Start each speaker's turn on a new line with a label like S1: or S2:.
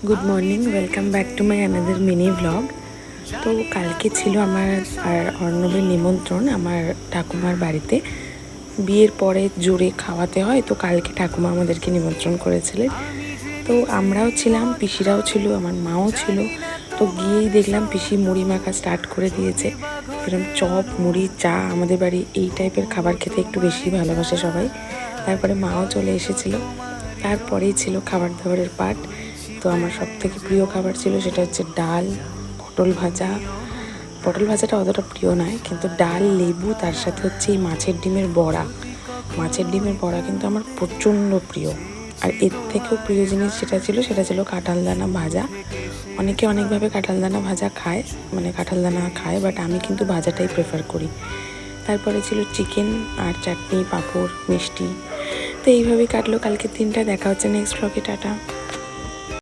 S1: Good morning, welcome back to my another mini blog. তো কালকে ছিল আমার আর অর্ণবের নিমন্ত্রণ আমার ঠাকুমার বাড়িতে। বিয়ের পরে জোরে খাওয়াতে হয়, তো কালকে ঠাকুমা আমাদেরকে নিমন্ত্রণ করেছিলেন। তো আমরাও ছিলাম, পিসিরাও ছিল, আমার মাও ছিল। তো গিয়েই দেখলাম পিসি মুড়ি মাখা স্টার্ট করে দিয়েছে। এরকম চপ, মুড়ি, চা, আমাদের বাড়ি এই টাইপের খাবার খেতে একটু বেশি ভালোবাসে সবাই। তারপরে মাও চলে এসেছিলো। তারপরেই ছিল খাবার দাবারের পার্ট। তো আমার সবথেকে প্রিয় খাবার ছিল সেটা হচ্ছে ডাল, পটল ভাজা। পটল ভাজাটা অতটা প্রিয় নয়, কিন্তু ডাল, লেবু, তার সাথে হচ্ছে এই মাছের ডিমের বড়া। মাছের ডিমের বড়া কিন্তু আমার প্রচণ্ড প্রিয়। আর এর থেকেও প্রিয় জিনিস সেটা ছিল কাঁঠাল দানা ভাজা। অনেকে অনেকভাবে কাঁঠাল দানা ভাজা খায়, মানে কাঁঠাল দানা খায়, বাট আমি কিন্তু ভাজাটাই প্রেফার করি। তারপরে ছিল চিকেন আর চাটনি, পাঁপড়, মিষ্টি। তো এইভাবেই কাটলো কালকের দিনটা। দেখা হচ্ছে নেক্সট ব্লগে। টাটা।